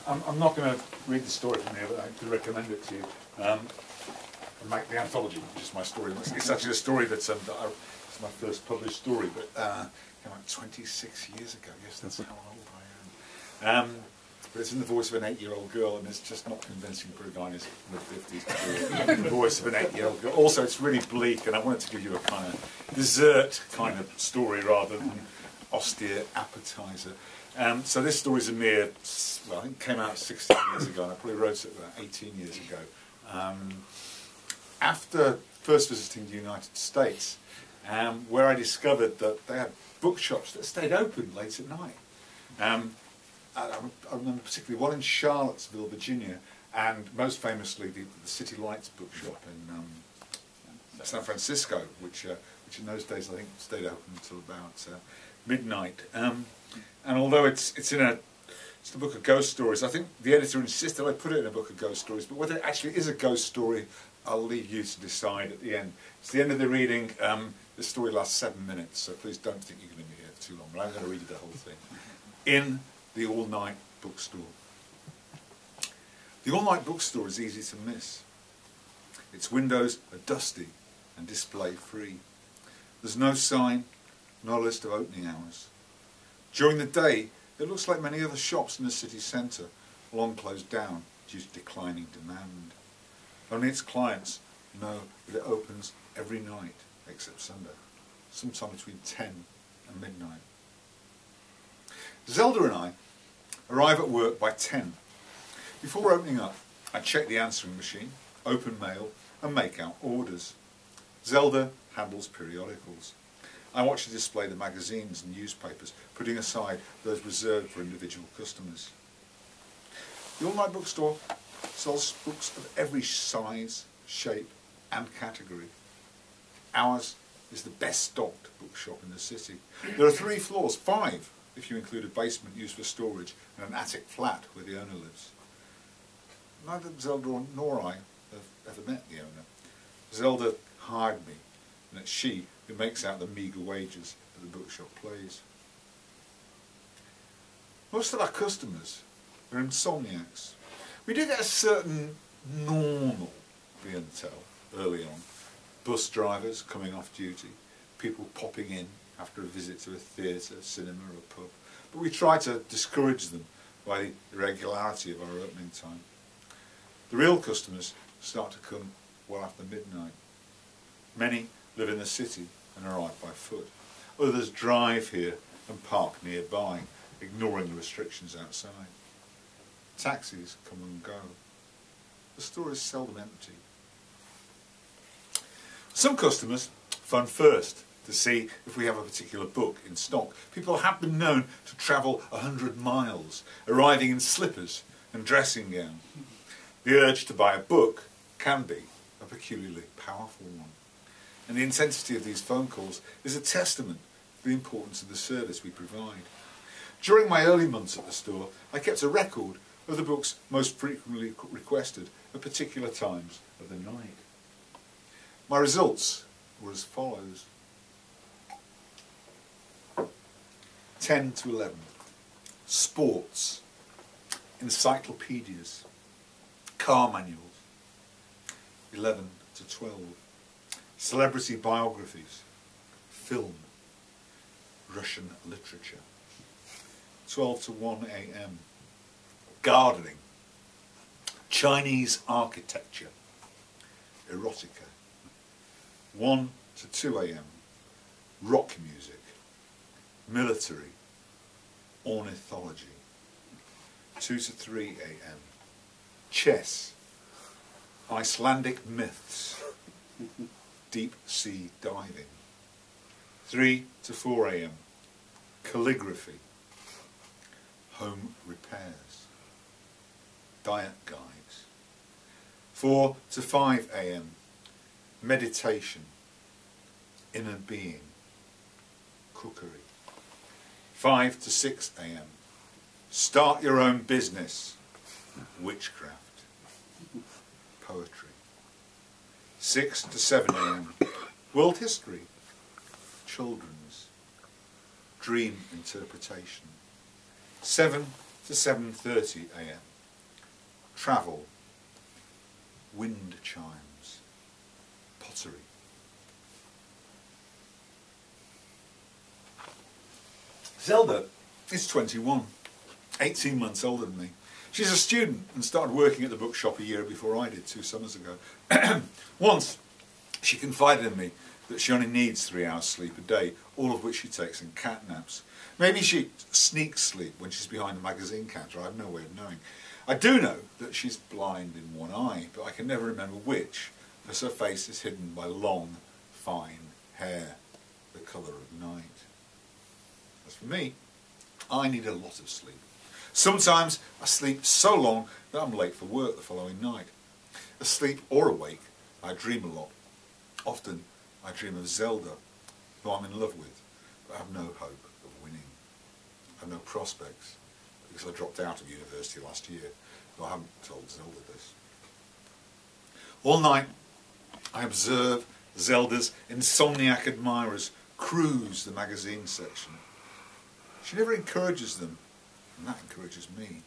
I'm not going to read the story from here, but I could recommend it to you. And make the anthology, which is my story. It's actually a story it's my first published story, but came out 26 years ago. Yes, that's how old I am. But it's in the voice of an 8-year-old girl, and it's just not convincing for a guy in his mid-50s to do the voice of an 8-year-old girl. Also, it's really bleak, and I wanted to give you a kind of dessert kind of story rather than austere appetizer. So this story is a mere, well, I think it came out 16 years ago, and I probably wrote it about 18 years ago. After first visiting the United States, where I discovered that they had bookshops that stayed open late at night. I remember particularly one in Charlottesville, Virginia, and most famously the City Lights bookshop in San Francisco, which in those days I think stayed open until about midnight. And although it's the book of ghost stories, I think the editor insisted I put it in a book of ghost stories, but whether it actually is a ghost story, I'll leave you to decide at the end. It's the end of the reading. The story lasts 7 minutes, so please don't think you're going to be here for too long, but I'm going to read you the whole thing. In the all-night bookstore. The all-night bookstore is easy to miss. Its windows are dusty and display free. There's no sign, no list of opening hours. During the day, it looks like many other shops in the city centre, long closed down due to declining demand. Only its clients know that it opens every night except Sunday, sometime between 10 and midnight. Zelda and I arrive at work by 10. Before opening up, I check the answering machine, open mail and make out orders. Zelda handles periodicals. I watch her display the magazines and newspapers, putting aside those reserved for individual customers. The all-night bookstore sells books of every size, shape and category. Ours is the best stocked bookshop in the city. There are 3 floors, 5 if you include a basement used for storage and an attic flat where the owner lives. Neither Zelda nor I have ever met the owner. Zelda hired me, and it's she who makes out the meagre wages that the bookshop pays. Most of our customers are insomniacs. We do get a certain normal clientele early on. Bus drivers coming off duty, people popping in after a visit to a theatre, cinema or a pub. But we try to discourage them by the irregularity of our opening time. The real customers start to come well after midnight. Many live in the city and arrive by foot. Others drive here and park nearby, ignoring the restrictions outside. Taxis come and go. The store is seldom empty. Some customers phone first to see if we have a particular book in stock. People have been known to travel 100 miles, arriving in slippers and dressing gown. The urge to buy a book can be a peculiarly powerful one. And the intensity of these phone calls is a testament to the importance of the service we provide. During my early months at the store, I kept a record of the books most frequently requested at particular times of the night. My results were as follows. 10 to 11. Sports, encyclopedias, car manuals. 11 to 12. Celebrity biographies, film, Russian literature. 12 to 1 a.m. Gardening, Chinese architecture, erotica. 1 to 2 a.m. Rock music, military, ornithology. 2 to 3 a.m. Chess, Icelandic myths, deep sea diving. 3 to 4 a.m. Calligraphy, home repairs, diet guides. 4 to 5 a.m. Meditation, inner being, cookery. 5 to 6 a.m. Start your own business, witchcraft, poetry. 6 to 7 a.m. World history, children's, dream interpretation. 7 to 7:30 a.m. travel, wind chimes, pottery. Zelda is 21, 18 months older than me. She's a student and started working at the bookshop a year before I did, 2 summers ago. Once, she confided in me that she only needs 3 hours sleep a day, all of which she takes in cat naps. Maybe she sneaks sleep when she's behind a magazine counter, I have no way of knowing. I do know that she's blind in one eye, but I can never remember which, as her face is hidden by long, fine hair, the colour of night. As for me, I need a lot of sleep. Sometimes I sleep so long that I'm late for work the following night. Asleep or awake, I dream a lot. Often I dream of Zelda, who I'm in love with, but I have no hope of winning. I have no prospects, because I dropped out of university last year, though I haven't told Zelda this. All night I observe Zelda's insomniac admirers cruise the magazine section. She never encourages them, and that encourages me.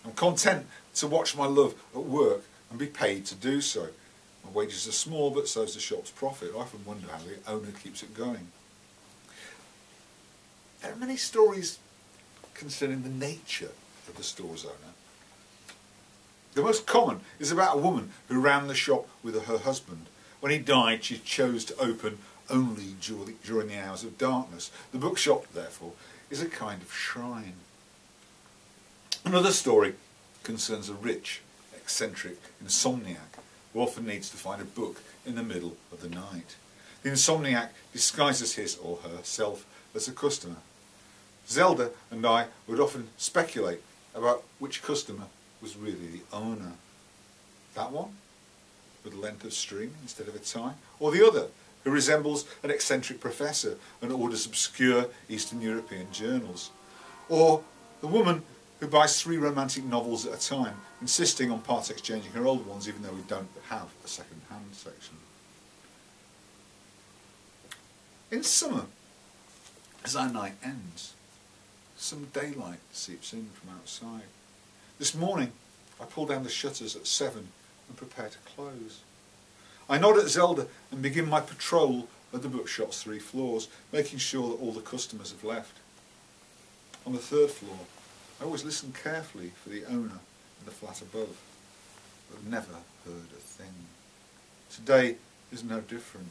I'm content to watch my love at work and be paid to do so. My wages are small, but so's the shop's profit. I often wonder how the owner keeps it going. There are many stories concerning the nature of the store's owner. The most common is about a woman who ran the shop with her husband. When he died, she chose to open only during the hours of darkness. The bookshop, therefore, is a kind of shrine. Another story concerns a rich, eccentric insomniac who often needs to find a book in the middle of the night. The insomniac disguises his or herself as a customer. Zelda and I would often speculate about which customer was really the owner. That one, with a length of string instead of a tie, or the other, who resembles an eccentric professor and orders obscure Eastern European journals, or the woman who buys 3 romantic novels at a time, insisting on part exchanging her old ones even though we don't have a second-hand section. In summer, as our night ends, some daylight seeps in from outside. This morning I pull down the shutters at 7 and prepare to close. I nod at Zelda and begin my patrol of the bookshop's 3 floors, making sure that all the customers have left. On the 3rd floor, I always listen carefully for the owner in the flat above, but never heard a thing. Today is no different.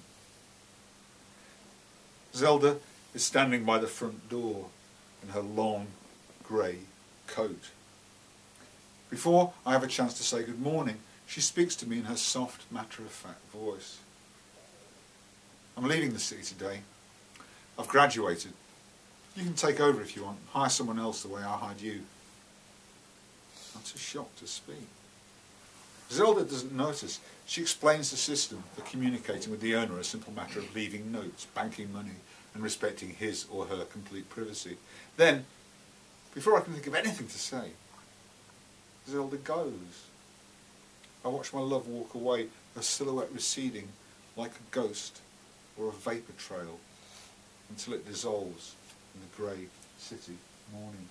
Zelda is standing by the front door in her long grey coat. Before I have a chance to say good morning, she speaks to me in her soft, matter-of-fact voice. I'm leaving the city today. I've graduated. You can take over if you want. Hire someone else the way I hired you. I'm too shocked to speak. Zelda doesn't notice. She explains the system for communicating with the owner, a simple matter of leaving notes, banking money, and respecting his or her complete privacy. Then, before I can think of anything to say, Zelda goes. I watch my love walk away, her silhouette receding like a ghost or a vapour trail until it dissolves in the grey city morning.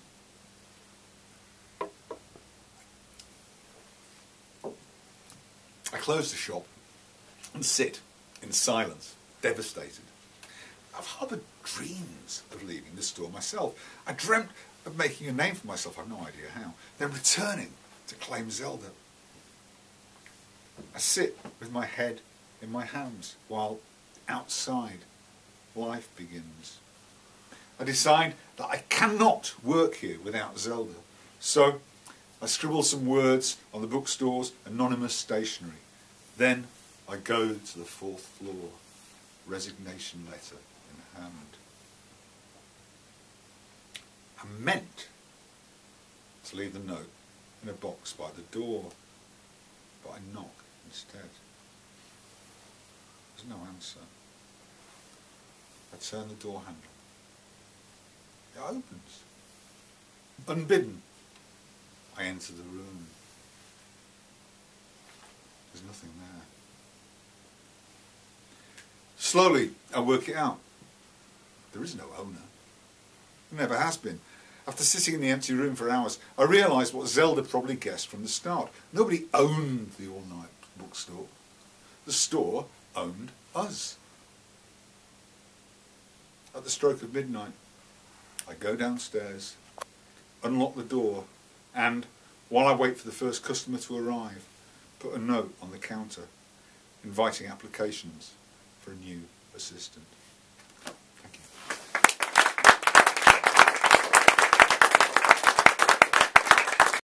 I close the shop and sit in silence, devastated. I've harboured dreams of leaving the store myself. I dreamt of making a name for myself, I've no idea how, then returning to claim Zelda. I sit with my head in my hands while outside life begins. I decide that I cannot work here without Zelda. So I scribble some words on the bookstore's anonymous stationery. Then I go to the 4th floor, resignation letter in hand. I meant to leave the note in a box by the door, but I knock instead. There's no answer. I turn the door handle. It opens. Unbidden, I enter the room. There's nothing there. Slowly, I work it out. There is no owner. There never has been. After sitting in the empty room for hours, I realised what Zelda probably guessed from the start. Nobody owned the all-night bookstore. The store owned us. At the stroke of midnight, I go downstairs, unlock the door, and, while I wait for the first customer to arrive, put a note on the counter inviting applications for a new assistant.